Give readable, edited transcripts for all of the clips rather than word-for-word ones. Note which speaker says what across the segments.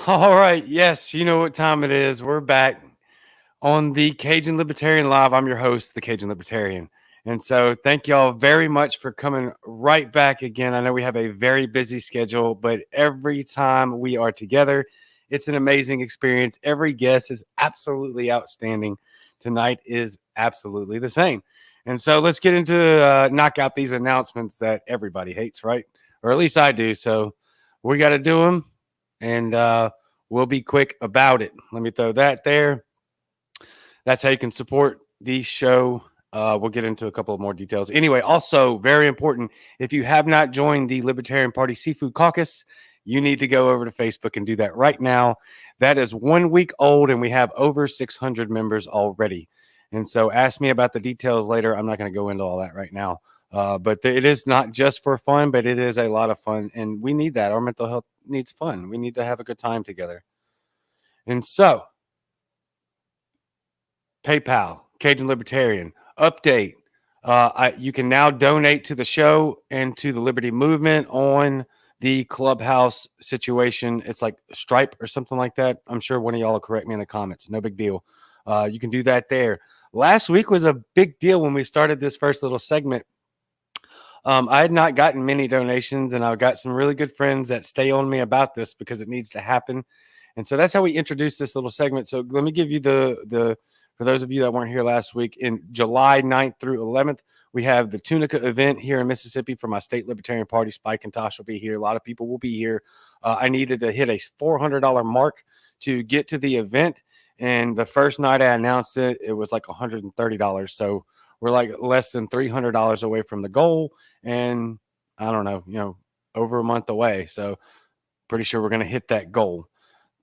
Speaker 1: All right. Yes, you know what time it is. We're back on the Cajun Libertarian Live. I'm your host, the Cajun Libertarian. And so thank y'all very much for coming right back again. I know we have a very busy schedule, but every time we are together, it's an amazing experience. Every guest is absolutely outstanding. Tonight is absolutely the same. And so let's get into knock out these announcements that everybody hates, right? Or at least I do. So we got to do them. And we'll be quick about it. Let me throw that there. That's how you can support the show. We'll get into a couple of more details. Anyway, also very important, if you have not joined the Libertarian Party Seafood Caucus, you need to go over to Facebook and do that right now. That is 1 week old, and we have over 600 members already. And so ask me about the details later. I'm not going to go into all that right now. But it is not just for fun, but it is a lot of fun. And we need that. Our mental health needs fun. We need to have a good time together. And so, PayPal, Cajun Libertarian, update. You can now donate to the show and to the Liberty Movement on the Clubhouse situation. It's like Stripe or something like that. I'm sure one of y'all will correct me in the comments. No big deal. You can do that there. Last week was a big deal when we started this first little segment. I had not gotten many donations, and I've got some really good friends that stay on me about this because it needs to happen. And so that's how we introduced this little segment. So let me give you the for those of you that weren't here last week, in July 9th through 11th, we have the Tunica event here in Mississippi for my state Libertarian Party. Spike and Tosh will be here. A lot of people will be here. I needed to hit a $400 mark to get to the event. And the first night I announced it, it was like $130. So we're like less than $300 away from the goal. And I don't know, over a month away. So pretty sure we're going to hit that goal.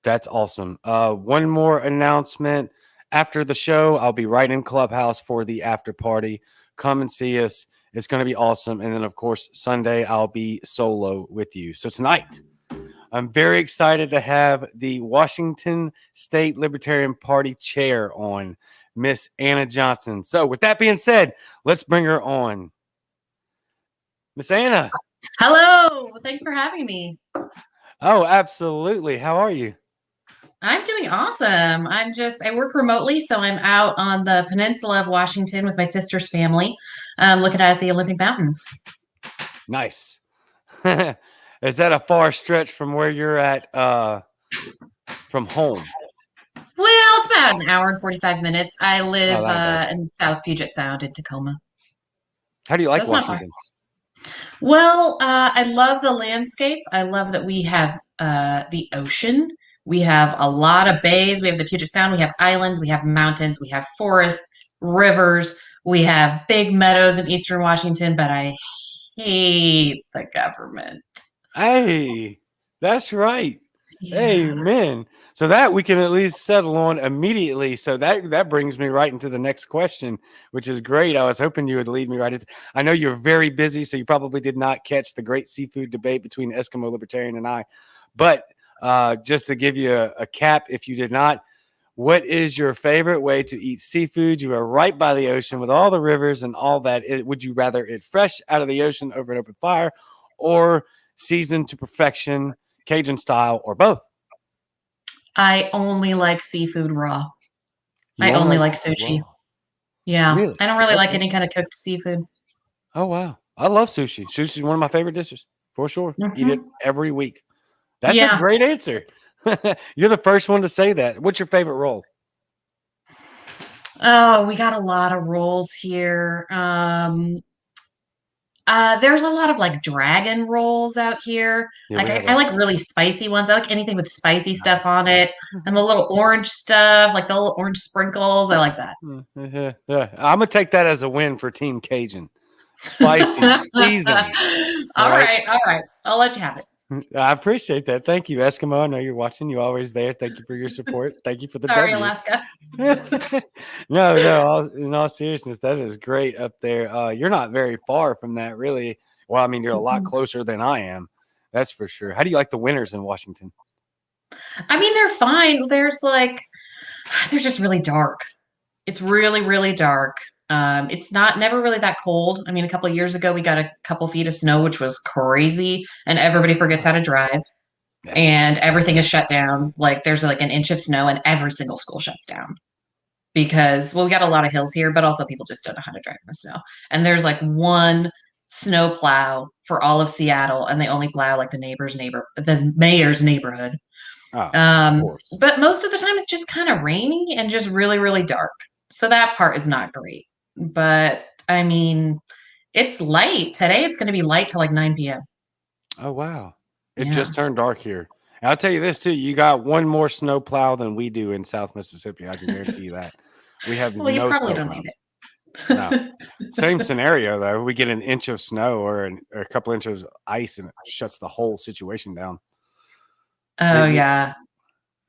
Speaker 1: That's awesome. One more announcement. After the show, I'll be right in Clubhouse for the after party. Come and see us. It's going to be awesome. And then, of course, Sunday, I'll be solo with you. So tonight, I'm very excited to have the Washington State Libertarian Party chair on, Miss Anna Johnson. So with that being said, let's bring her on. Miss Anna.
Speaker 2: Hello. Thanks for having me.
Speaker 1: Oh, absolutely. How are you?
Speaker 2: I'm doing awesome. I work remotely, so I'm out on the peninsula of Washington with my sister's family, looking at the Olympic Mountains.
Speaker 1: Nice. Is that a far stretch from where you're at from home?
Speaker 2: Well, it's about an hour and 45 minutes. I live in South Puget Sound in Tacoma.
Speaker 1: How do you like Washington?
Speaker 2: Well, I love the landscape. I love that we have the ocean. We have a lot of bays. We have the Puget Sound. We have islands. We have mountains. We have forests, rivers. We have big meadows in Eastern Washington, but I hate the government.
Speaker 1: Hey, that's right. Yeah. Amen. So that we can at least settle on immediately. So that brings me right into the next question, which is great. I was hoping you would lead me right into. I know you're very busy, so you probably did not catch the great seafood debate between Eskimo Libertarian and I. But just to give you a cap, if you did not, what is your favorite way to eat seafood? You are right by the ocean with all the rivers and all that. Would you rather it fresh out of the ocean over an open fire, or seasoned to perfection, Cajun style, or both?
Speaker 2: I only like seafood raw. I only like sushi. Raw. Yeah. Really? I don't really like any kind of cooked seafood.
Speaker 1: Oh, wow. I love sushi. Sushi is one of my favorite dishes, for sure. Mm-hmm. Eat it every week. That's a great answer. You're the first one to say that. What's your favorite roll?
Speaker 2: Oh, we got a lot of rolls here. There's a lot of like dragon rolls out here. Yeah, I like really spicy ones. I like anything with spicy stuff on it, and the little orange stuff, like the little orange sprinkles. I like that.
Speaker 1: Yeah. I'm gonna take that as a win for Team Cajun. Spicy, seasoned.
Speaker 2: All right. I'll let you have it.
Speaker 1: I appreciate that. Thank you, Eskimo. I know you're watching. You're always there. Thank you for your support. Thank you for the
Speaker 2: Sorry, Alaska.
Speaker 1: No. In all seriousness, that is great up there. You're not very far from that, really. Well, I mean, you're a lot closer than I am. That's for sure. How do you like the winters in Washington?
Speaker 2: I mean, they're fine. They're just really dark. It's really, really dark. It's never really that cold. I mean, a couple of years ago, we got a couple feet of snow, which was crazy, and everybody forgets how to drive. and everything is shut down. Like there's like an inch of snow and every single school shuts down because, well, we got a lot of hills here, but also people just don't know how to drive in the snow. And there's like one snow plow for all of Seattle, and they only plow like the mayor's neighborhood.
Speaker 1: Oh, of
Speaker 2: Um,
Speaker 1: course.
Speaker 2: but most of the time it's just kind of rainy and just really, really dark. So that part is not great. But I mean, it's light. Today it's going to be light till like 9 p.m.
Speaker 1: Oh, wow. It
Speaker 2: Yeah.
Speaker 1: just turned dark here. And I'll tell you this too. You got one more snow plow than we do in South Mississippi. I can guarantee you that. We have
Speaker 2: Well, you
Speaker 1: no
Speaker 2: probably
Speaker 1: snow
Speaker 2: don't need
Speaker 1: plows. No.
Speaker 2: it.
Speaker 1: Same scenario though. We get an inch of snow or a couple inches of ice and it shuts the whole situation down.
Speaker 2: Oh, yeah.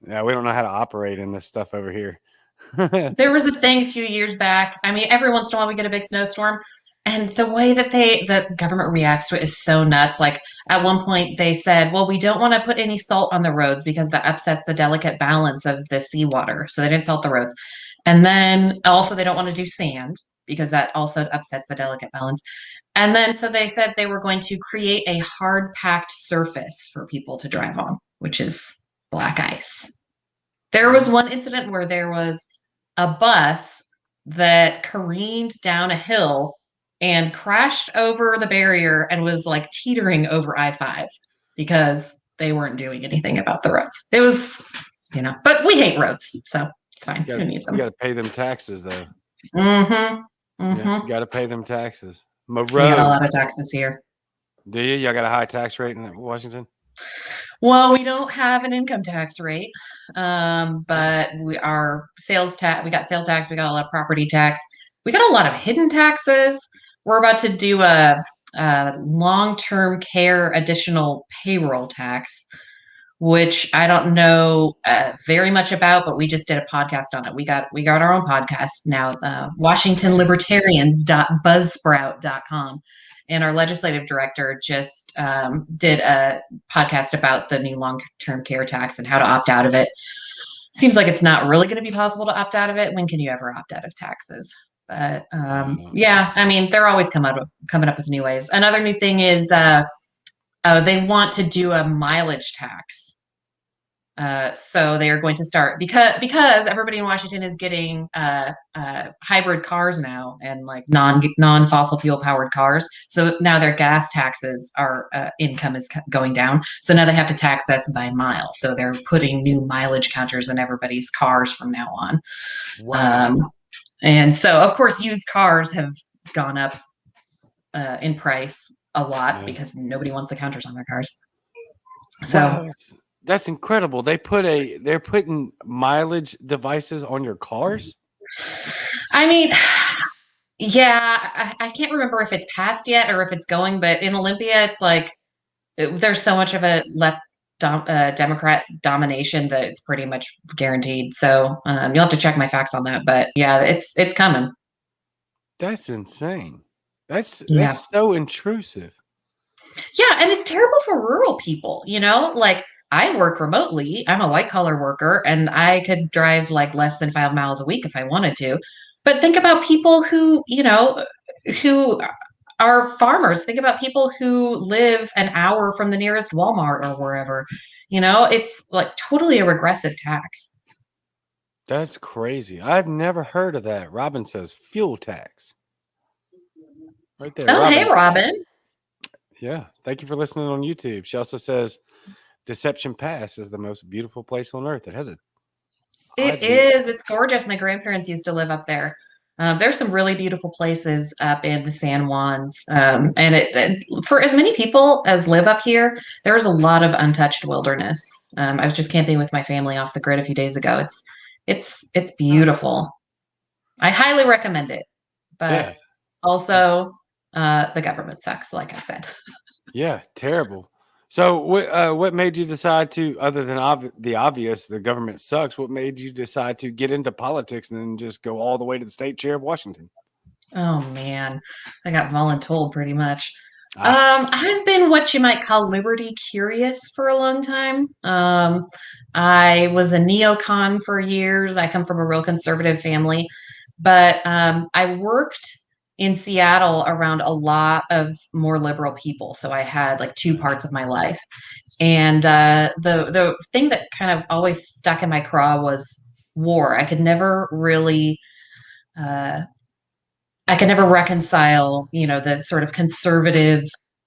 Speaker 1: Yeah, we don't know how to operate in this stuff over here.
Speaker 2: There was a thing a few years back. I mean, every once in a while we get a big snowstorm, and the way that the government reacts to it is so nuts. Like at one point they said, "Well, we don't want to put any salt on the roads because that upsets the delicate balance of the seawater." So they didn't salt the roads. And then also they don't want to do sand because that also upsets the delicate balance. And then so they said they were going to create a hard packed surface for people to drive on, which is black ice. There was one incident where there was a bus that careened down a hill and crashed over the barrier and was like teetering over I-5 because they weren't doing anything about the roads. It was, but we hate roads, so it's fine. Who needs
Speaker 1: You
Speaker 2: them?
Speaker 1: got to pay them taxes though.
Speaker 2: Mm-hmm.
Speaker 1: Yeah,
Speaker 2: Mm-hmm.
Speaker 1: you got to pay them taxes. My
Speaker 2: We got a lot of
Speaker 1: roads.
Speaker 2: taxes here.
Speaker 1: Do you? Y'all got a high tax rate in Washington?
Speaker 2: Well, we don't have an income tax rate, but we got sales tax, we got a lot of property tax, we got a lot of hidden taxes. We're about to do a long-term care additional payroll tax, which I don't know very much about, but we just did a podcast on it. We got our own podcast now, WashingtonLibertarians.buzzsprout.com. And our legislative director just did a podcast about the new long-term care tax and how to opt out of it. Seems like it's not really going to be possible to opt out of it. When can you ever opt out of taxes? But yeah, I mean, they're always coming up with new ways. Another new thing is they want to do a mileage tax. So they are going to start because everybody in Washington is getting hybrid cars now and like non fossil fuel powered cars. So now their gas taxes income is going down. So now they have to tax us by mile. So they're putting new mileage counters in everybody's cars from now on.
Speaker 1: Wow.
Speaker 2: And so of course used cars have gone up in price a lot because nobody wants the counters on their cars. So.
Speaker 1: Wow, that's incredible. They're putting mileage devices on your cars.
Speaker 2: I mean, yeah, I can't remember if it's passed yet or if it's going, but in Olympia, it's like there's so much of a left Democrat domination that it's pretty much guaranteed. So you'll have to check my facts on that, but yeah, it's coming.
Speaker 1: That's insane. That's
Speaker 2: Yeah.
Speaker 1: so intrusive.
Speaker 2: Yeah, and it's terrible for rural people, like I work remotely. I'm a white collar worker and I could drive like less than 5 miles a week if I wanted to. But think about people who are farmers. Think about people who live an hour from the nearest Walmart or wherever. It's like totally a regressive tax.
Speaker 1: That's crazy. I've never heard of that. Robin says fuel tax. Right there,
Speaker 2: Oh,
Speaker 1: Robin.
Speaker 2: hey, Robin.
Speaker 1: Yeah. Thank you for listening on YouTube. She also says Deception Pass is the most beautiful place on earth. It has
Speaker 2: It is. It's gorgeous. My grandparents used to live up there. There's some really beautiful places up in the San Juans, and for as many people as live up here, there's a lot of untouched wilderness. I was just camping with my family off the grid a few days ago. It's beautiful. I highly recommend it, but also the government sucks, like I said.
Speaker 1: Yeah, terrible. So what made you decide to, other than the obvious, the government sucks, what made you decide to get into politics and then just go all the way to the state chair of Washington?
Speaker 2: Oh man, I got voluntold pretty much. I've been what you might call liberty curious for a long time. I was a neocon for years. I come from a real conservative family, but I worked in Seattle around a lot of more liberal people. So I had like two parts of my life. And the thing that kind of always stuck in my craw was war. Uh, I could never reconcile, the sort of conservative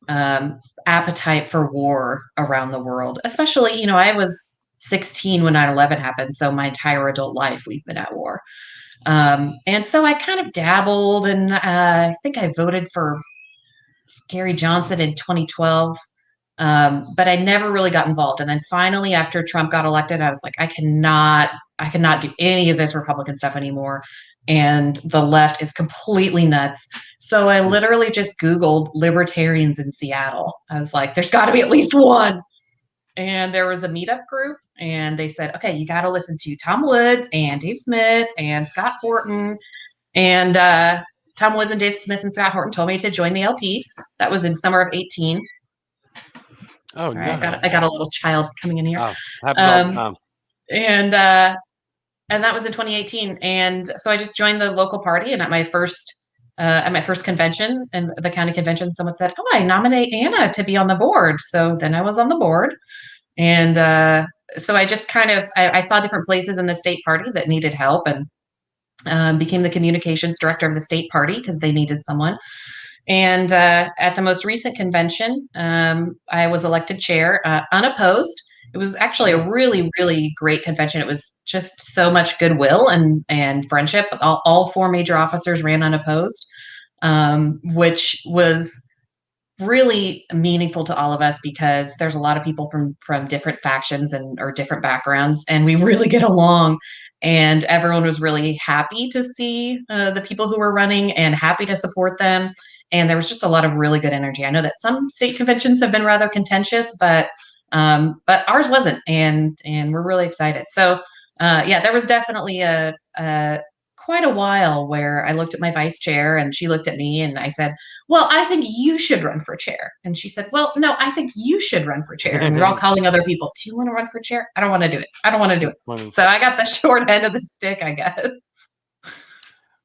Speaker 2: um, appetite for war around the world. Especially, I was 16 when 9/11 happened, so my entire adult life we've been at war. And so I kind of dabbled, and I think I voted for Gary Johnson in 2012. But I never really got involved. And then finally, after Trump got elected, I was like, I cannot do any of this Republican stuff anymore. And the left is completely nuts. So I literally just Googled libertarians in Seattle. I was like, there's got to be at least one. And there was a meetup group, and they said, okay, you got to listen to Tom Woods and Dave Smith and Scott Horton. And Tom Woods and Dave Smith and Scott Horton told me to join the LP. That was in summer of 18.
Speaker 1: Oh,
Speaker 2: Sorry,
Speaker 1: nice.
Speaker 2: I got a little child coming in here.
Speaker 1: Oh, happens all the
Speaker 2: Um,
Speaker 1: time.
Speaker 2: and that was in 2018. And so I just joined the local party. And at my first convention and the county convention, someone said, "Oh, I nominate Anna to be on the board." So then I was on the board, and so I just I saw different places in the state party that needed help, and became the communications director of the state party because they needed someone. And at the most recent convention, I was elected chair, unopposed. It was actually a really, really great convention. It was just so much goodwill and friendship. All four major officers ran unopposed, which was really meaningful to all of us because there's a lot of people from different factions and or different backgrounds, and we really get along. And everyone was really happy to see the people who were running and happy to support them. And there was just a lot of really good energy. I know that some state conventions have been rather contentious, but ours wasn't, and we're really excited. So yeah, there was definitely a quite a while where I looked at my vice chair and she looked at me and I said, "Well, I think you should run for chair." And she said, "Well, no, I think you should run for chair." And we're all calling other people, "Do you want to run for chair?" "I don't want to do it. I don't want to do it."
Speaker 1: Funny.
Speaker 2: So I got the short end of the stick, I guess.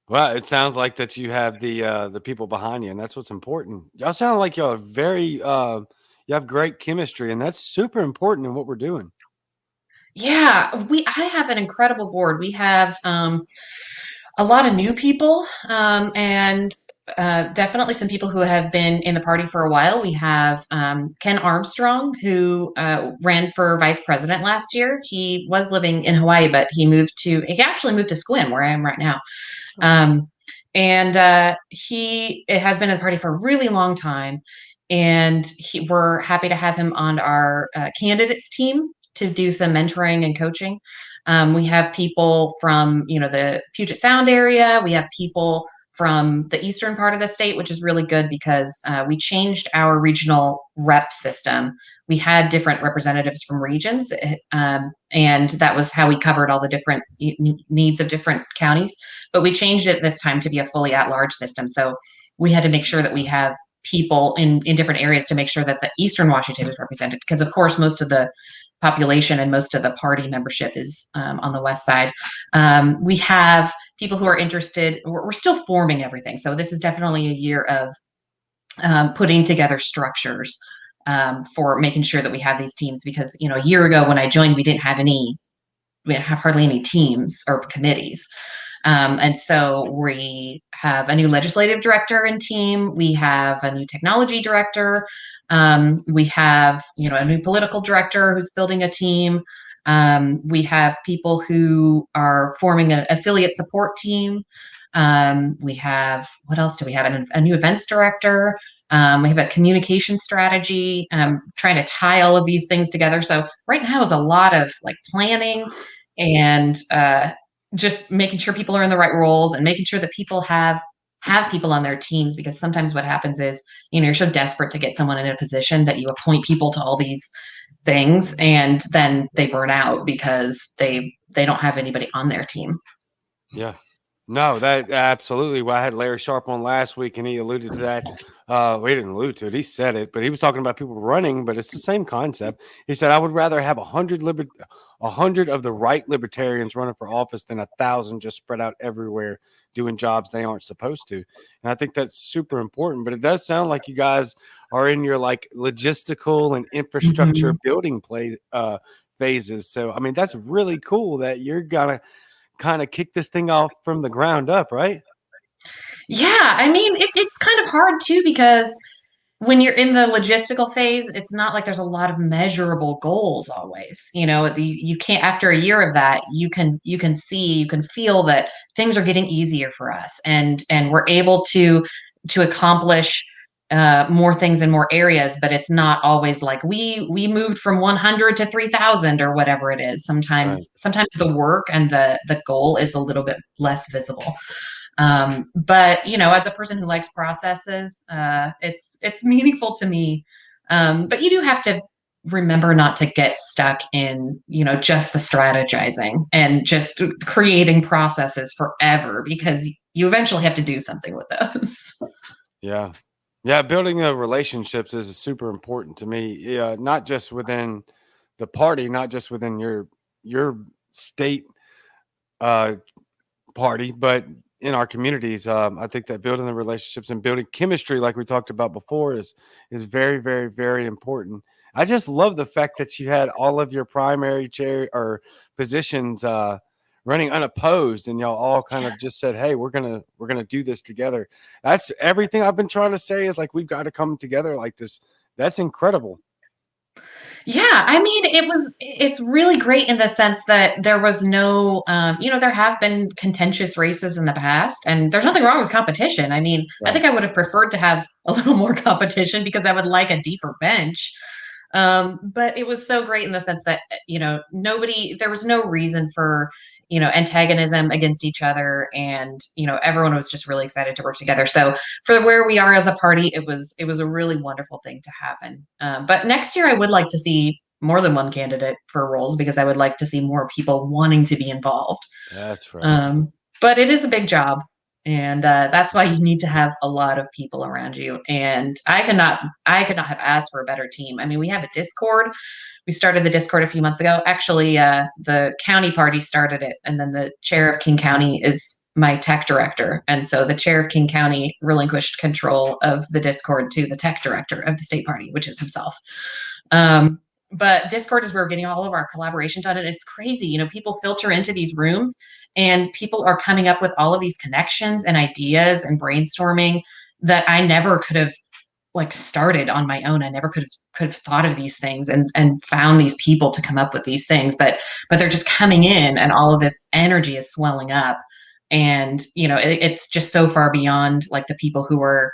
Speaker 1: Well, it sounds like that you have the people behind you, and that's what's important. Y'all sound like y'all are very you have great chemistry, and that's super important in what we're doing.
Speaker 2: Yeah, I have an incredible board. We have a lot of new people, and definitely some people who have been in the party for a while. We have Ken Armstrong, who ran for vice president last year. He was living in Hawaii, but he actually moved to Sequim, where I am right now. Um, and he has been in the party for a really long time. And we're happy to have him on our candidates team to do some mentoring and coaching. We have people from, the Puget Sound area. We have people from the eastern part of the state, which is really good because we changed our regional rep system. We had different representatives from regions, and that was how we covered all the different needs of different counties. But we changed it this time to be a fully at-large system. So we had to make sure that we have people in different areas to make sure that the Eastern Washington is represented, because of course most of the population and most of the party membership is on the west side. We have people who are interested. We're still forming everything, so this is definitely a year of putting together structures for making sure that we have these teams. Because a year ago when I joined, we didn't have hardly any teams or committees. And so we have a new legislative director and team. We have a new technology director. We have, a new political director who's building a team. We have people who are forming an affiliate support team. We have, what else do we have? A new events director. We have a communication strategy, trying to tie all of these things together. So right now is a lot of planning and just making sure people are in the right roles and making sure that people have people on their teams. Because sometimes what happens is, you're so desperate to get someone in a position that you appoint people to all these things, and then they burn out because they don't have anybody on their team.
Speaker 1: Yeah. No, that absolutely. Well, I had Larry Sharp on last week, and he alluded to that. We didn't allude to it; he said it, but he was talking about people running. But it's the same concept. He said, "I would rather have 100 of the right libertarians running for office than 1,000 just spread out everywhere doing jobs they aren't supposed to. And I think that's super important. But it does sound like you guys are in your like logistical and infrastructure
Speaker 2: Mhm.
Speaker 1: building phases. So I mean, that's really cool that you're gonna kind of kick this thing off from the ground up, right?
Speaker 2: Yeah, I mean, it's kind of hard too because when you're in the logistical phase, it's not like there's a lot of measurable goals always. You can't after a year of that, you can see, you can feel that things are getting easier for us and we're able to accomplish more things in more areas, but it's not always like we moved from 100 to 3,000 or whatever it is.
Speaker 1: Right.
Speaker 2: Sometimes the work and the goal is a little bit less visible. But as a person who likes processes, it's meaningful to me. But you do have to remember not to get stuck in just the strategizing and just creating processes forever because you eventually have to do something with those.
Speaker 1: Yeah. Yeah. Building the relationships is super important to me. Yeah. Not just within the party, not just within your state uh, party, but in our communities. I think that building the relationships and building chemistry, like we talked about before, is very, very, very important. I just love the fact that you had all of your primary chair or positions running unopposed, and y'all all kind of just said, "Hey, we're gonna do this together." That's everything I've been trying to say. Is like we've got to come together like this. That's incredible.
Speaker 2: Yeah, I mean, it's really great in the sense that there was no, there have been contentious races in the past, and there's nothing wrong with competition. I mean, I
Speaker 1: Right.
Speaker 2: think I would have preferred to have a little more competition because I would like a deeper bench. But it was so great in the sense that, there was no reason for, antagonism against each other. And, everyone was just really excited to work together. So for where we are as a party, it was a really wonderful thing to happen. But next year, I would like to see more than one candidate for roles because I would like to see more people wanting to be involved.
Speaker 1: That's right.
Speaker 2: Um, but it is a big job. And that's why you need to have a lot of people around you. And I could not have asked for a better team. I mean, we have a Discord. We started the Discord a few months ago. Actually, the county party started it, and then the chair of King County is my tech director. And so the chair of King County relinquished control of the Discord to the tech director of the state party, which is himself. Um, but Discord is where we're getting all of our collaboration done. And it's crazy. People filter into these rooms and people are coming up with all of these connections and ideas and brainstorming that I never could have like started on my own. I never could have thought of these things and found these people to come up with these things. But they're just coming in and all of this energy is swelling up. And it's just so far beyond like the people who are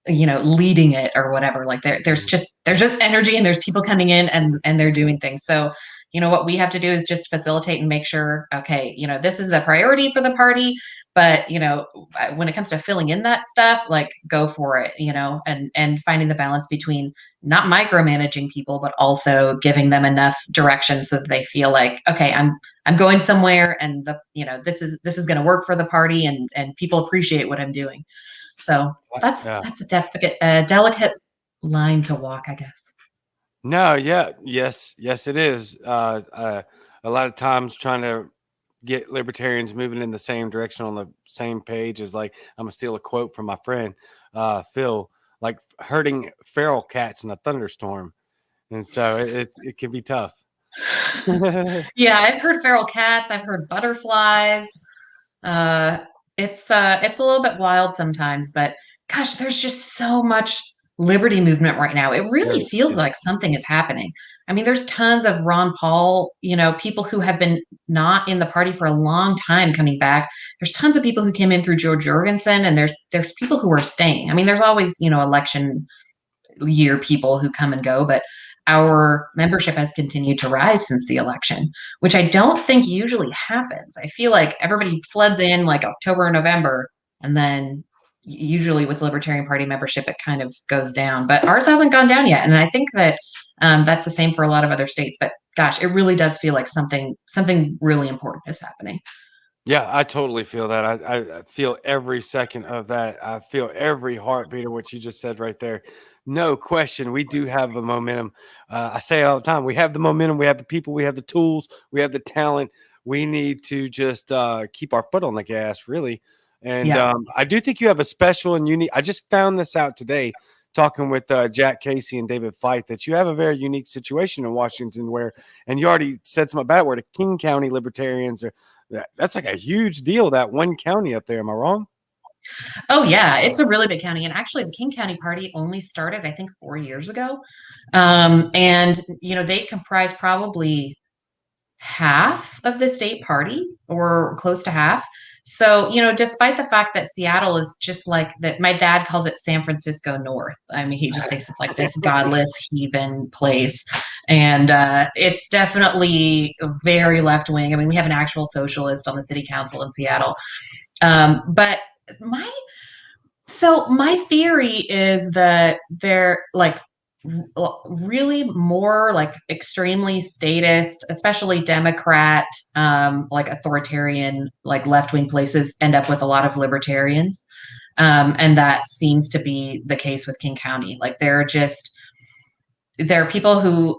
Speaker 2: leading it or whatever. Like there's
Speaker 1: Mhm.
Speaker 2: just energy and there's people coming in and they're doing things. So what we have to do is just facilitate and make sure, okay, this is the priority for the party, but when it comes to filling in that stuff, like go for it, and finding the balance between not micromanaging people but also giving them enough direction so that they feel like, okay, I'm going somewhere, and this is going to work for the party, and people appreciate what I'm doing. So that's
Speaker 1: Yeah.
Speaker 2: that's a delicate line to walk, I guess.
Speaker 1: No, yeah, yes, yes, it is. A lot of times trying to get libertarians moving in the same direction on the same page is like I'm gonna steal a quote from my friend Phil, like herding feral cats in a thunderstorm, and so it can be tough.
Speaker 2: Yeah, I've heard feral cats, I've heard butterflies. Uh, it's a little bit wild sometimes, but gosh, there's just so much liberty movement right now. It
Speaker 1: There
Speaker 2: really feels
Speaker 1: is.
Speaker 2: like something is happening. I mean, there's tons of Ron Paul, people who have been not in the party for a long time coming back. There's tons of people who came in through George Jorgensen, and there's people who are staying. I mean, there's always, election year people who come and go, but our membership has continued to rise since the election, which I don't think usually happens. I feel like everybody floods in like October or November, and then usually with Libertarian Party membership, it kind of goes down. But ours hasn't gone down yet, and I think that that's the same for a lot of other states. But gosh, it really does feel like something really important is happening.
Speaker 1: Yeah, I totally feel that. I feel every second of that. I feel every heartbeat of what you just said right there. No question. We do have a momentum. I say it all the time. We have the momentum. We have the people. We have the tools. We have the talent. We need to just keep our foot on the gas, really. And
Speaker 2: Yeah.
Speaker 1: I do think you have a special and unique. I just found this out today, talking with Jack Casey and David Fight, that you have a very unique situation in Washington where, and you already said something about it, where the King County Libertarians are. That's like a huge deal. That one county up there. Am I wrong?
Speaker 2: Oh yeah, it's a really big county. And actually the King County Party only started, I think, 4 years ago. And they comprise probably half of the state party or close to half. So, despite the fact that Seattle is just like that, my dad calls it San Francisco North. I mean, he just thinks it's like this godless heathen place. And it's definitely very left wing. I mean, we have an actual socialist on the city council in Seattle. But my my theory is that they're like really more like extremely statist, especially Democrat, like authoritarian, like left wing places end up with a lot of libertarians. And that seems to be the case with King County. Like there are people who,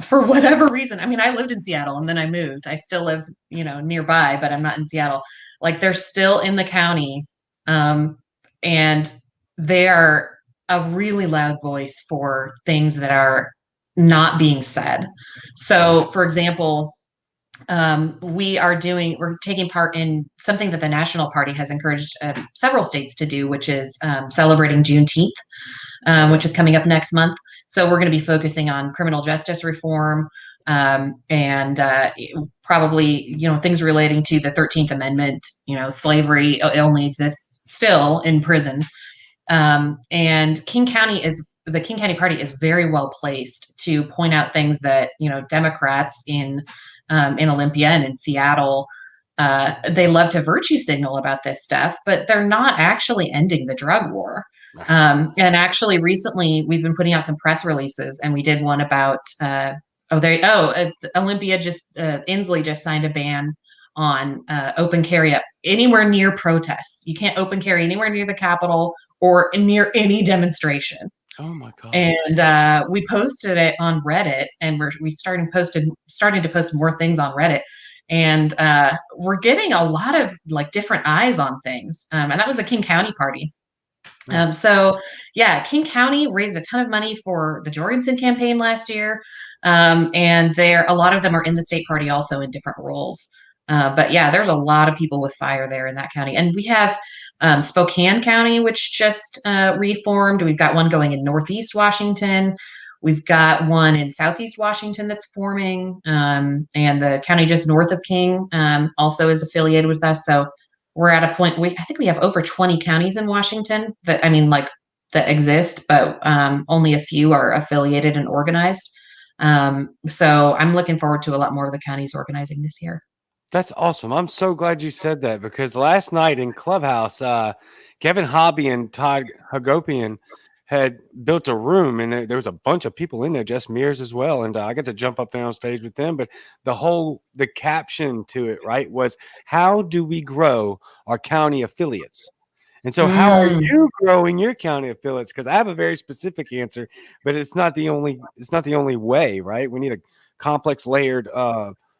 Speaker 2: for whatever reason, I mean, I lived in Seattle and then I moved. I still live, nearby, but I'm not in Seattle. Like they're still in the county. Um, and they are a really loud voice for things that are not being said. So, for example, we're taking part in something that the National Party has encouraged several states to do, which is celebrating Juneteenth, which is coming up next month. So we're going to be focusing on criminal justice reform, and probably things relating to the 13th Amendment. Slavery only exists still in prisons, and the King County Party is very well placed to point out things that Democrats in Olympia and in Seattle, they love to virtue signal about this stuff, but they're not actually ending the drug war. And actually, recently we've been putting out some press releases, and we did one about Olympia just Inslee just signed a ban on open carry up anywhere near protests. You can't open carry anywhere near the Capitol or near any demonstration.
Speaker 1: Oh my God.
Speaker 2: And we posted it on Reddit, and we starting to post more things on Reddit, and we're getting a lot of like different eyes on things. And that was the King County Party. So yeah, King County raised a ton of money for the Jorgensen campaign last year. And a lot of them are in the state party also in different roles. But yeah, there's a lot of people with fire there in that county. And we have Spokane County, which just reformed. We've got one going in Northeast Washington. We've got one in Southeast Washington that's forming. And the county just north of King also is affiliated with us. So we're at a point, I think we have over 20 counties in Washington that exist, but only a few are affiliated and organized. So I'm looking forward to a lot more of the counties organizing this year.
Speaker 1: That's awesome. I'm so glad you said that, because last night in Clubhouse, Kevin Hobby and Todd Hagopian had built a room, and there was a bunch of people in there, Jess Mears as well. And I got to jump up there on stage with them. But the caption to it, right, was, how do we grow our county affiliates? And so how are you growing your county affiliates? Because I have a very specific answer, but it's not the only way, right? We need a complex, layered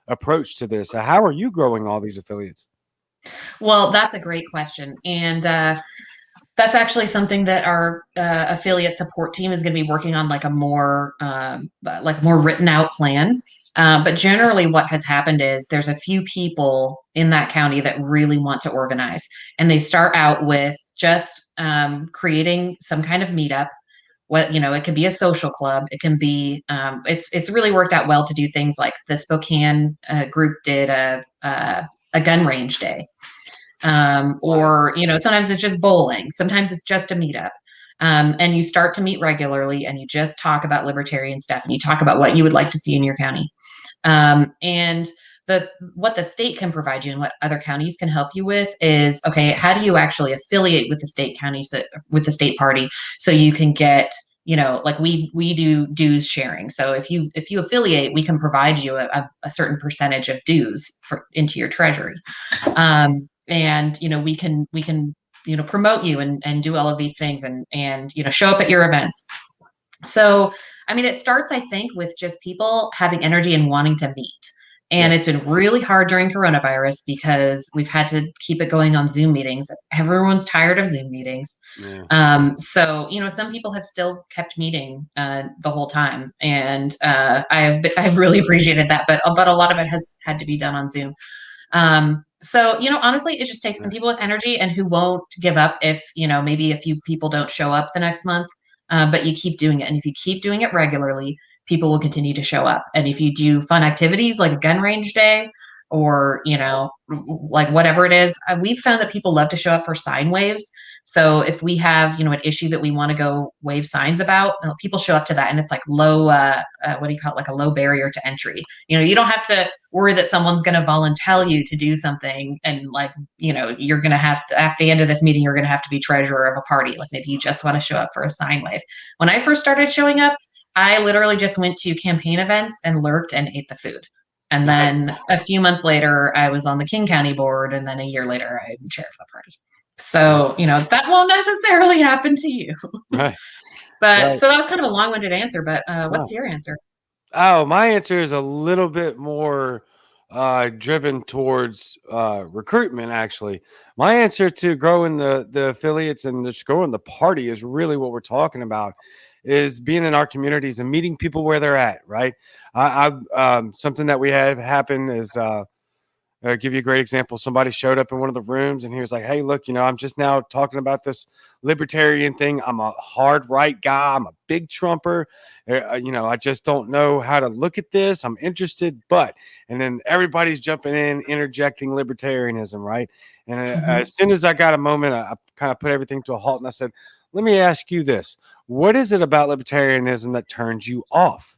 Speaker 1: approach to this. How are you growing all these affiliates?
Speaker 2: Well, that's a great question. And that's actually something that our affiliate support team is going to be working on, like a more written out plan. But generally what has happened is there's a few people in that county that really want to organize, and they start out with just creating some kind of meetup. It can be a social club. It can be it's really worked out well to do things like the Spokane group did a gun range day. Or sometimes it's just bowling, sometimes it's just a meetup. And you start to meet regularly, and you just talk about libertarian stuff, and you talk about what you would like to see in your county. And what the state can provide you and what other counties can help you with is, okay, how do you actually affiliate with the state with the state party, so you can get, like we do dues sharing. So if you affiliate, we can provide you a certain percentage of dues into your treasury. And we can promote you and do all of these things and show up at your events. So, I mean, it starts, I think, with just people having energy and wanting to meet. And
Speaker 1: Yeah.
Speaker 2: it's been really hard during coronavirus because we've had to keep it going on Zoom meetings. Everyone's tired of Zoom meetings.
Speaker 1: Yeah.
Speaker 2: So, some people have still kept meeting the whole time. And I've really appreciated that. But a lot of it has had to be done on Zoom. So, honestly, it just takes some
Speaker 1: Yeah.
Speaker 2: people with energy and who won't give up if, maybe a few people don't show up the next month. But you keep doing it. And if you keep doing it regularly, people will continue to show up. And if you do fun activities like a gun range day or, like whatever it is, we've found that people love to show up for sine waves. So if we have, an issue that we want to go wave signs about, people show up to that, and it's like low, what do you call it? Like a low barrier to entry. You don't have to worry that someone's going to volunteer you to do something, and like, you're going to have to, at the end of this meeting, you're going to have to be treasurer of a party. Like maybe you just want to show up for a sine wave. When I first started showing up, I literally just went to campaign events and lurked and ate the food. And
Speaker 1: Right.
Speaker 2: then a few months later, I was on the King County board. And then a year later, I'm chair of the party.
Speaker 1: Right.
Speaker 2: So, that won't necessarily happen to you.
Speaker 1: Right.
Speaker 2: But
Speaker 1: Right.
Speaker 2: so that was kind of a long winded answer. But what's
Speaker 1: Wow.
Speaker 2: your answer?
Speaker 1: Oh, my answer is a little bit more driven towards recruitment. Actually, my answer to growing the affiliates and just growing the party is really what we're talking about. Is being in our communities and meeting people where they're at. Right. Something that we had happen is. Give you a great example. Somebody showed up in one of the rooms and he was like, "Hey, look, I'm just now talking about this libertarian thing. I'm a hard right guy. I'm a big Trumper. I just don't know how to look at this. I'm interested, but," and then everybody's jumping in, interjecting libertarianism, right? And
Speaker 2: Mhm.
Speaker 1: as soon as I got a moment, I kind of put everything to a halt and I said, "Let me ask you this: what is it about libertarianism that turns you off?"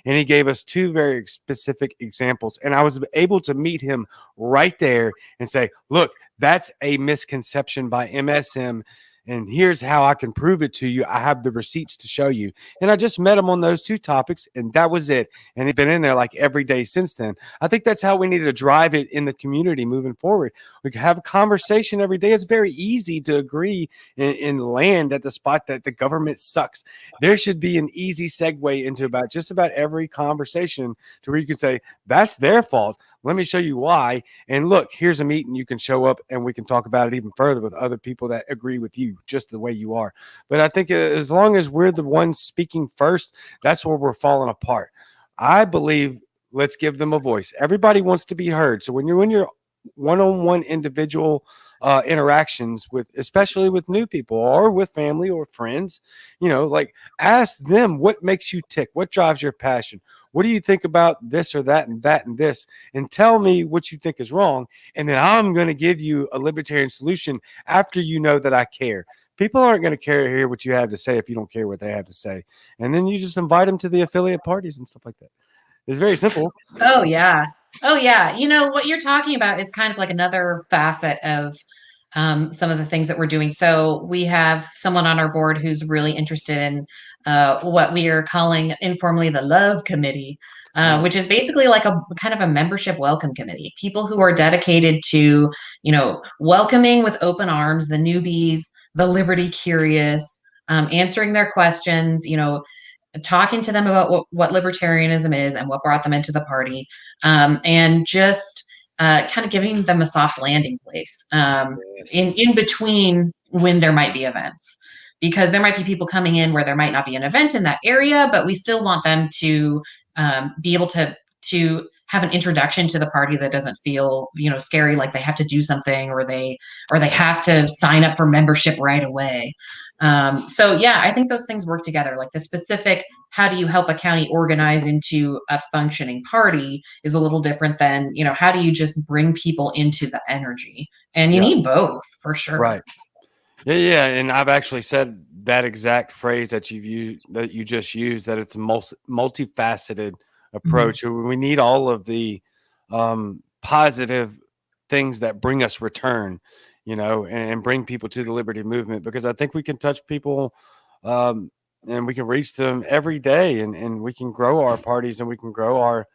Speaker 1: And he gave us two very specific examples. And I was able to meet him right there and say, "Look, that's a misconception by MSM. And here's how I can prove it to you. I have the receipts to show you." And I just met him on those two topics, and that was it. And he's been in there like every day since then. I think that's how we need to drive it in the community moving forward. We can have a conversation every day. It's very easy to agree and land at the spot that the government sucks. There should be an easy segue into about just about every conversation to where you can say, "That's their fault. Let me show you why. And look, here's a meeting. You can show up and we can talk about it even further with other people that agree with you just the way you are." But I think as long as we're the ones speaking first, that's where we're falling apart. I believe let's give them a voice. Everybody wants to be heard. So when you're in your one-on-one individual interactions with, especially with new people or with family or friends, like ask them what makes you tick, what drives your passion, what do you think about this or that and this, and tell me what you think is wrong, and then I'm going to give you a libertarian solution after you know that I care. People aren't going to care to hear what you have to say if you don't care what they have to say, and then you just invite them to the affiliate parties and stuff like that. It's very simple.
Speaker 2: Oh yeah. Oh yeah. What you're talking about is kind of like another facet of some of the things that we're doing. So we have someone on our board who's really interested in what we are calling informally the Love Committee, which is basically like a kind of a membership welcome committee. People who are dedicated to, welcoming with open arms the newbies, the liberty curious, answering their questions, talking to them about what libertarianism is and what brought them into the party, and just kind of giving them a soft landing place
Speaker 1: Yes.
Speaker 2: in between when there might be events. Because there might be people coming in where there might not be an event in that area, but we still want them to be able to have an introduction to the party that doesn't feel scary, like they have to do something or they have to sign up for membership right away. So yeah, I think those things work together. Like the specific, how do you help a county organize into a functioning party is a little different than, how do you just bring people into the energy? And you
Speaker 1: Yeah.
Speaker 2: need both for sure.
Speaker 1: Right. Yeah, yeah, and I've actually said that exact phrase that you just used, that it's a multifaceted
Speaker 2: Mhm.
Speaker 1: approach. We need all of the positive things that bring us return, and bring people to the liberty movement, because I think we can touch people, um, and we can reach them every day, and we can grow our parties and we can grow our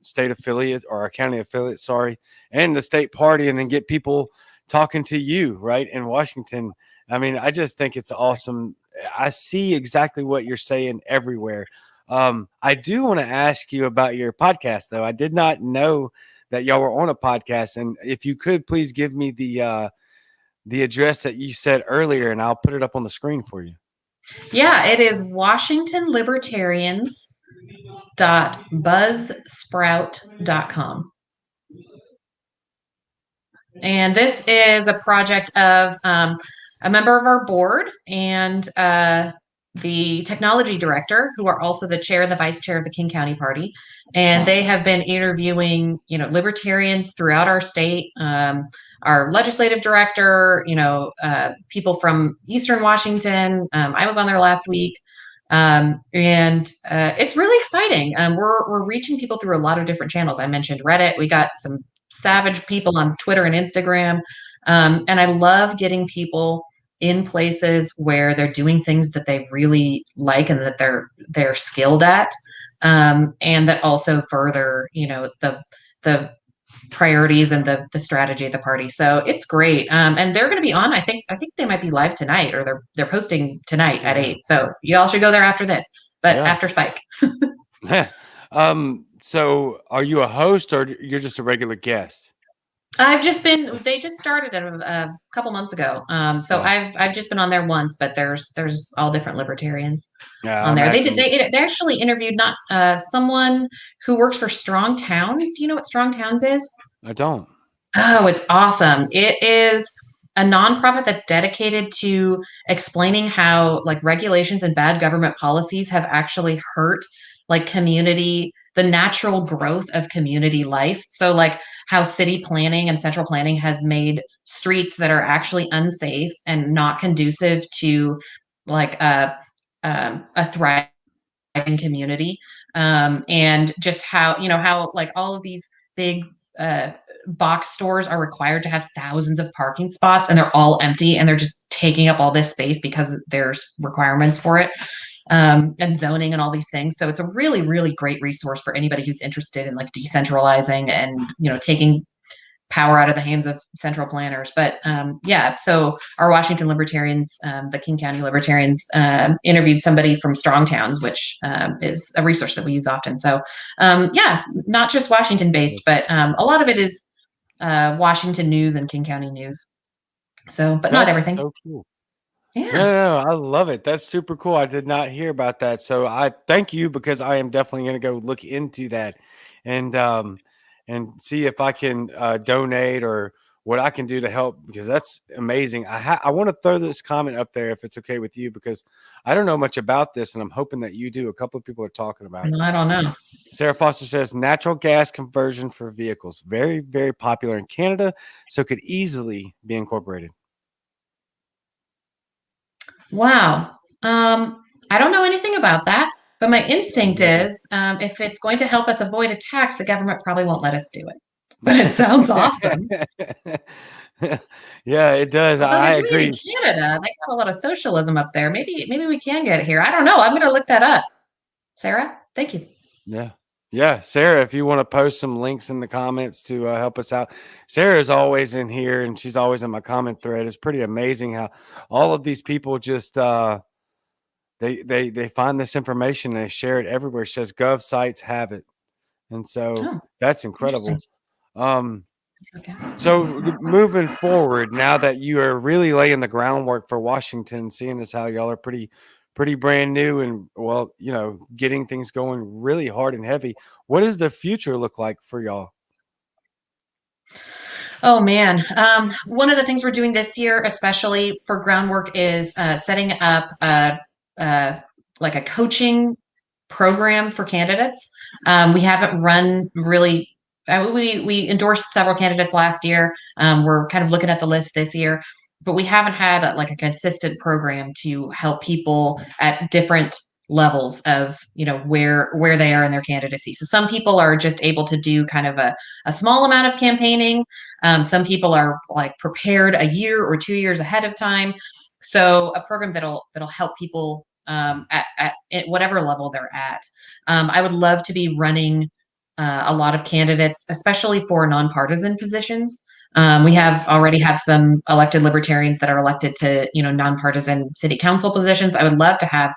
Speaker 1: state affiliate or our county affiliate, sorry, and the state party, and then get people talking to you right in Washington. I mean, I just think it's awesome. I see exactly what you're saying everywhere. I do want to ask you about your podcast, though. I did not know that y'all were on a podcast, and if you could please give me the address that you said earlier, and I'll put it up on the screen for you.
Speaker 2: Yeah, it is WashingtonLibertarians.buzzsprout.com. And this is a project of a member of our board and the technology director, who are also the chair and the vice chair of the King County Party. And they have been interviewing, libertarians throughout our state, our legislative director, people from Eastern Washington. I was on there last week. And it's really exciting. We're reaching people through a lot of different channels. I mentioned Reddit. We got some savage people on Twitter and Instagram. And I love getting people in places where they're doing things that they really like and that they're skilled at. And that also further, the priorities and the strategy of the party. So it's great. And they're going to be on. I think they might be live tonight, or they're posting tonight at 8. So you all should go there after this, but after Spike.
Speaker 1: So are you a host or you're just a regular guest?
Speaker 2: They just started a couple months ago. So I've just been on there once, but there's all different libertarians on there. They actually interviewed not someone who works for Strong Towns. Do you know what Strong Towns is?
Speaker 1: I don't.
Speaker 2: Oh, it's awesome. It is a nonprofit that's dedicated to explaining how like regulations and bad government policies have actually hurt like the natural growth of community life. So like how city planning and central planning has made streets that are actually unsafe and not conducive to like a thriving community. And just how like all of these big box stores are required to have thousands of parking spots, and they're all empty, and they're just taking up all this space because there's requirements for it, and zoning and all these things. So it's a really, really great resource for anybody who's interested in like decentralizing and taking power out of the hands of central planners. But so our Washington Libertarians, the King County Libertarians, interviewed somebody from Strong Towns, which is a resource that we use often. So not just Washington based, but a lot of it is Washington news and King County news. So, but not everything.
Speaker 1: So cool.
Speaker 2: Yeah.
Speaker 1: No, I love it. That's super cool. I did not hear about that. So I thank you, because I am definitely going to go look into that and see if I can donate or what I can do to help, because that's amazing. I want to throw this comment up there if it's okay with you, because I don't know much about this and I'm hoping that you do. A couple of people are talking about it.
Speaker 2: I don't know.
Speaker 1: Sarah Foster says natural gas conversion for vehicles, very, very popular in Canada, so could easily be incorporated.
Speaker 2: Wow. I don't know anything about that, but my instinct is if it's going to help us avoid a tax, the government probably won't let us do it. But it sounds awesome.
Speaker 1: Yeah, it does.
Speaker 2: Although
Speaker 1: I
Speaker 2: they're doing
Speaker 1: agree.
Speaker 2: it in Canada, they got a lot of socialism up there. Maybe we can get it here. I don't know. I'm going to look that up. Sarah, thank you.
Speaker 1: Yeah, Sarah, if you want to post some links in the comments to help us out. Sarah is always in here, and she's always in my comment thread. It's pretty amazing how all of these people just they find this information and they share it everywhere. She says gov sites have it, and so that's incredible. So moving forward, now that you are really laying the groundwork for Washington, seeing as how y'all are pretty brand new and getting things going really hard and heavy, what does the future look like for y'all?
Speaker 2: Oh man. One of the things we're doing this year, especially for groundwork, is setting up like a coaching program for candidates. We haven't run really. We endorsed several candidates last year. We're kind of looking at the list this year, but we haven't had a consistent program to help people at different levels of where they are in their candidacy. So some people are just able to do kind of a small amount of campaigning. Some people are like prepared a year or 2 years ahead of time. So a program that'll help people at whatever level they're at. I would love to be running a lot of candidates, especially for nonpartisan positions. We have already have some elected libertarians that are elected to, nonpartisan city council positions. I would love to have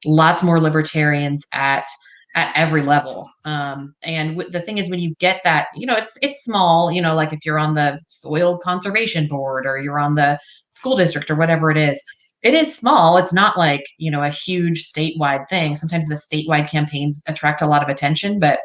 Speaker 2: lots more libertarians at every level. And the thing is, when you get that, it's small. Like if you're on the soil conservation board or you're on the school district or whatever it is small. It's not like a huge statewide thing. Sometimes the statewide campaigns attract a lot of attention, but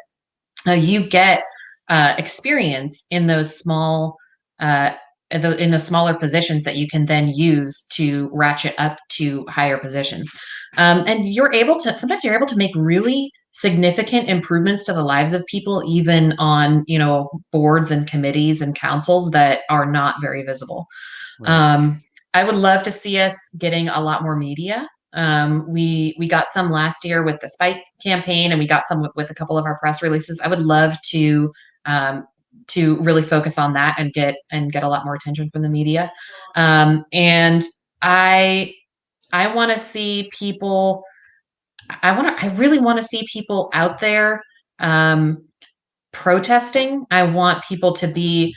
Speaker 2: you get experience in those small uh, in the smaller positions that you can then use to ratchet up to higher positions. And sometimes you're able to make really significant improvements to the lives of people, even on, boards and committees and councils that are not very visible.
Speaker 1: Right.
Speaker 2: Um, I would love to see us getting a lot more media. We got some last year with the Spike campaign, and we got some with a couple of our press releases. I would love um, to really focus on that and get a lot more attention from the media. And I I want to see people. I really want to see people out there um, protesting. I want people to be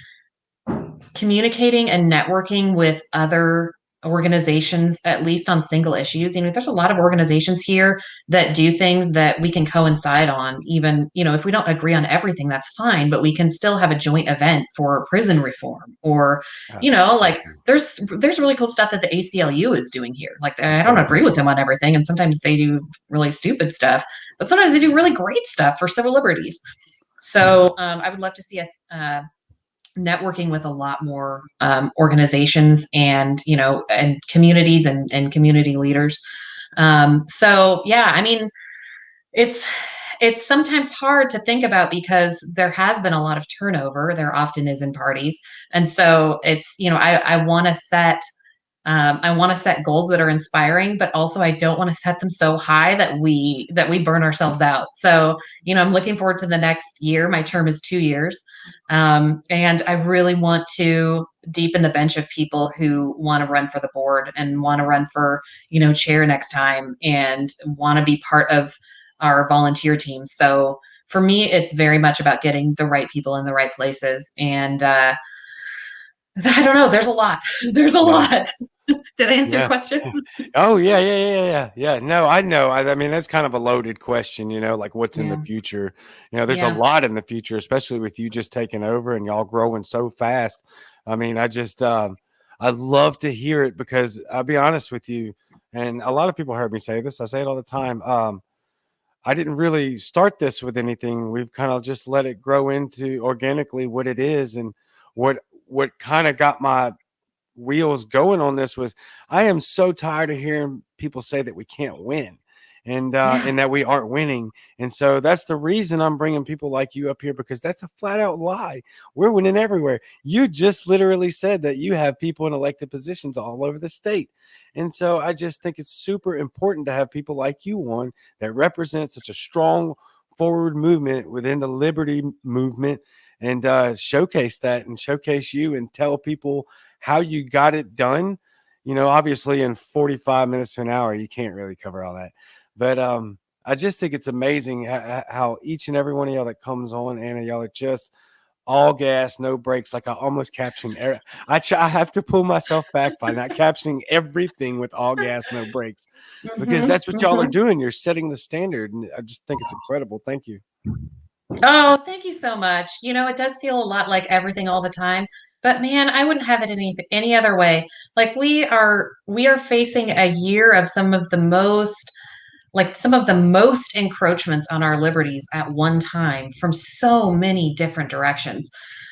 Speaker 2: communicating and networking with other organizations, at least on single issues. There's a lot of organizations here that do things that we can coincide on. Even, if we don't agree on everything, that's fine, but we can still have a joint event for prison reform, or, like
Speaker 1: Absolutely.
Speaker 2: there's really cool stuff that the ACLU is doing here. Like,
Speaker 1: Of
Speaker 2: I don't agree
Speaker 1: course.
Speaker 2: with them on everything, and sometimes they do really stupid stuff, but sometimes they do really great stuff for civil liberties. So I would love to see us networking with a lot more organizations and and communities and community leaders. So yeah, it's it's sometimes hard to think about because there has been a lot of turnover. There often is in parties, and so it's I want to set goals that are inspiring, but also I don't want to set them so high that we burn ourselves out. So, I'm looking forward to the next year. My term is 2 years. And I really want to deepen the bench of people who want to run for the board and want to run for, chair next time and want to be part of our volunteer team. So for me, it's very much about getting the right people in the right places. And I don't know. There's a lot. There's a
Speaker 1: Yeah.
Speaker 2: lot. Did I answer your
Speaker 1: Yeah.
Speaker 2: question?
Speaker 1: Oh yeah, yeah. No, I know. I mean, that's kind of a loaded question, like what's in the
Speaker 2: Yeah.
Speaker 1: future. There's a
Speaker 2: Yeah.
Speaker 1: lot in the future, especially with you just taking over and y'all growing so fast. I mean, I love to hear it because I'll be honest with you, and a lot of people heard me say this. I say it all the time. I didn't really start this with anything. We've kind of just let it grow into organically what it is, and what kind of got my wheels going on this was I am so tired of hearing people say that we can't win
Speaker 2: Yeah.
Speaker 1: and that we aren't winning. And so that's the reason I'm bringing people like you up here, because that's a flat out lie. We're winning everywhere. You just literally said that you have people in elected positions all over the state. And so I just think it's super important to have people like you on that represent such a strong forward movement within the liberty movement, and showcase that and showcase you and tell people how you got it done. Obviously in 45 minutes to an hour, you can't really cover all that. But I just think it's amazing how each and every one of y'all that comes on, Anna, y'all are just all gas, no brakes. Like I almost caption. I have to pull myself back by not captioning everything with all gas, no brakes, because
Speaker 2: Hmm.
Speaker 1: that's what y'all are doing. You're setting the standard, and I just think it's incredible. Thank you.
Speaker 2: Oh, thank you so much. It does feel a lot like everything all the time, but man, I wouldn't have it any other way. Like we are facing a year of some of the most encroachments on our liberties at one time from so many different directions.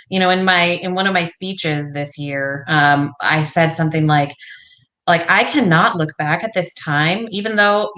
Speaker 2: In one of my speeches this year, I said something like I cannot look back at this time, even though,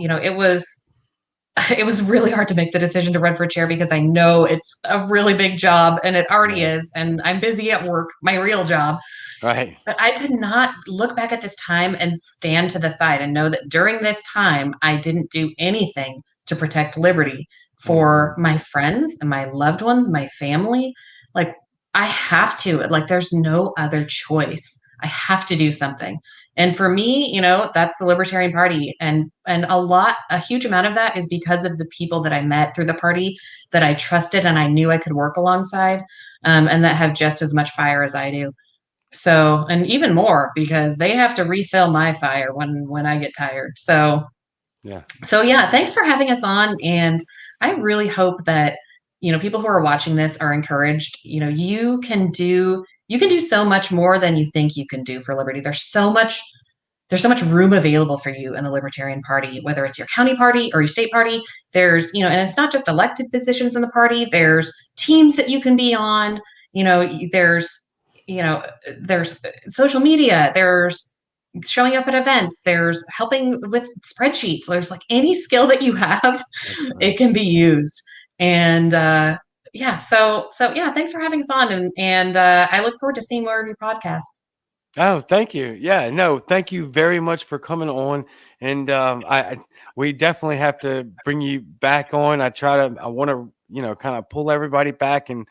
Speaker 2: it was really hard to make the decision to run for chair because I know it's a really big job and it already
Speaker 1: Right.
Speaker 2: is. And I'm busy at work, my real job.
Speaker 1: Right.
Speaker 2: But I could not look back at this time and stand to the side and know that during this time, I didn't do anything to protect liberty for
Speaker 1: Mhm.
Speaker 2: my friends and my loved ones, my family. Like, I have to, like, there's no other choice. I have to do something. And for me, that's the Libertarian Party. And a huge amount of that is because of the people that I met through the party that I trusted and I knew I could work alongside, and that have just as much fire as I do. So, and even more because they have to refill my fire when I get tired.
Speaker 1: Yeah.
Speaker 2: So yeah, thanks for having us on. And I really hope that, people who are watching this are encouraged. You can do so much more than you think you can do for liberty. There's so much room available for you in the Libertarian Party, whether it's your county party or your state party. And it's not just elected positions in the party. There's teams that you can be on. You know, you know, there's social media. There's showing up at events. There's helping with spreadsheets. There's like any skill that you have,
Speaker 1: That's
Speaker 2: it
Speaker 1: right.
Speaker 2: can be used. And yeah, so yeah, thanks for having us on, and I look forward to seeing more of your podcasts.
Speaker 1: Oh, thank you. Yeah, no, thank you very much for coming on. And we definitely have to bring you back on. I want to, kind of pull everybody back and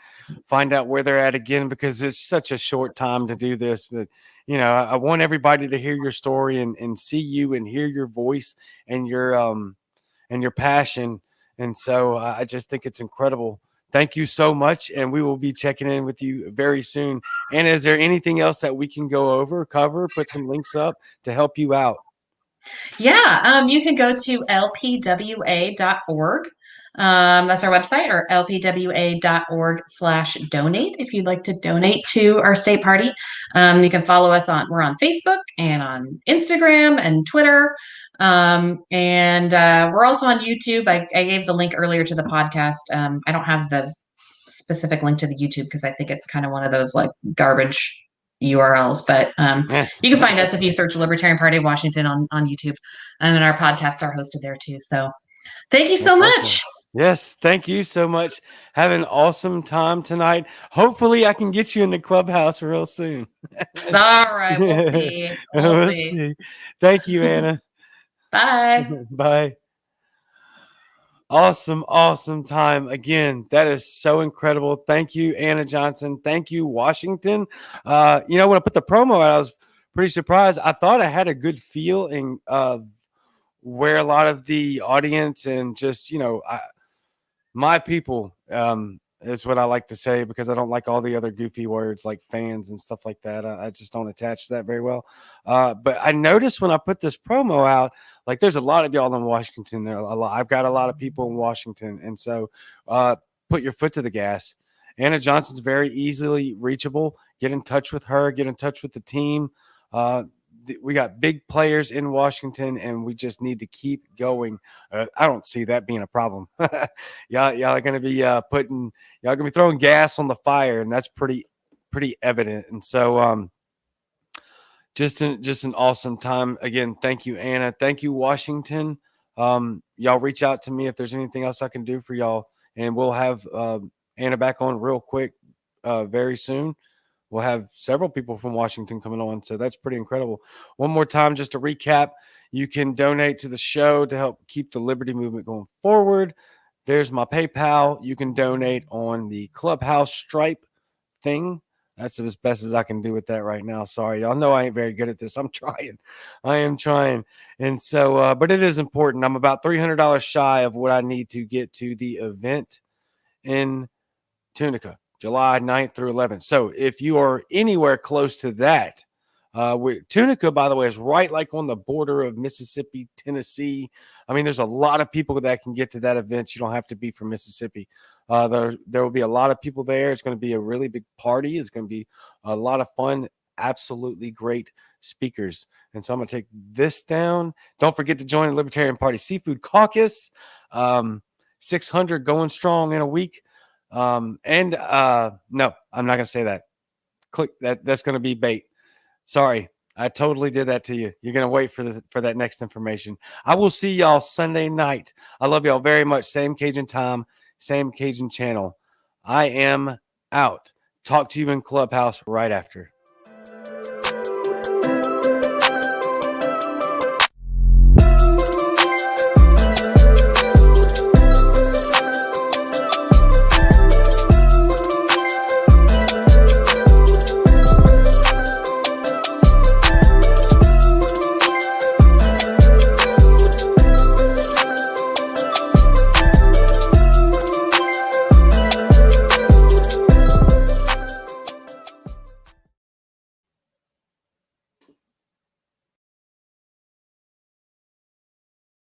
Speaker 1: find out where they're at again because it's such a short time to do this. But, I want everybody to hear your story and see you and hear your voice and your passion. And so I just think it's incredible. Thank you so much. And we will be checking in with you very soon. And is there anything else that we can go over, cover, put some links up to help you out?
Speaker 2: Yeah, you can go to lpwa.org. That's our website, or lpwa.org/donate if you'd like to donate to our state party. You can follow us we're on Facebook and on Instagram and Twitter. And we're also on YouTube. I gave the link earlier to the podcast. I don't have the specific link to the YouTube because I think it's kind of one of those like garbage URLs. But you can find us if you search Libertarian Party of Washington on YouTube. And our podcasts are hosted there too. So thank you so
Speaker 1: That's awesome.
Speaker 2: much.
Speaker 1: Yes, thank you so much. Have an awesome time tonight. Hopefully, I can get you in the clubhouse real soon.
Speaker 2: All right, we'll see. We'll
Speaker 1: We'll
Speaker 2: see.
Speaker 1: see. Thank you, Anna.
Speaker 2: Bye.
Speaker 1: Bye. Awesome, awesome time. Again, that is so incredible. Thank you, Anna Johnson. Thank you, Washington. When I put the promo out, I was pretty surprised. I thought I had a good feeling of where a lot of the audience and just, my people is what I like to say because I don't like all the other goofy words like fans and stuff like that. I just don't attach to that very well. But I noticed when I put this promo out, like there's a lot of y'all in Washington. I've got a lot of people in Washington. And so put your foot to the gas. Anna Johnson's very easily reachable. Get in touch with her, get in touch with the team. We got big players in Washington, and we just need to keep going. I don't see that being a problem. y'all are going to be y'all going to be throwing gas on the fire, and that's pretty evident. And so, just an awesome time. Again, thank you, Anna. Thank you, Washington. Y'all reach out to me if there's anything else I can do for y'all, and we'll have Anna back on real quick very soon. We'll have several people from Washington coming on. So that's pretty incredible. One more time, just to recap, you can donate to the show to help keep the Liberty movement going forward. There's my PayPal. You can donate on the Clubhouse Stripe thing. That's as best as I can do with that right now. Sorry. Y'all know I ain't very good at this. I'm trying. I am trying. And so, but it is important. I'm about $300 shy of what I need to get to the event in Tunica, July 9th through 11th. So if you are anywhere close to that, Tunica, by the way, is right like on the border of Mississippi, Tennessee. I mean, there's a lot of people that can get to that event. You don't have to be from Mississippi. There will be a lot of people there. It's going to be a really big party. It's going to be a lot of fun. Absolutely great speakers. And so I'm going to take this down. Don't forget to join the Libertarian Party Seafood Caucus. 600 going strong in a week. No, I'm not gonna say that. Click that. That's gonna be bait. Sorry, I totally did that to you. You're gonna wait for that next information. I will see y'all Sunday night. I love y'all very much. Same Cajun time, same Cajun channel. I am out. Talk to you in Clubhouse right after.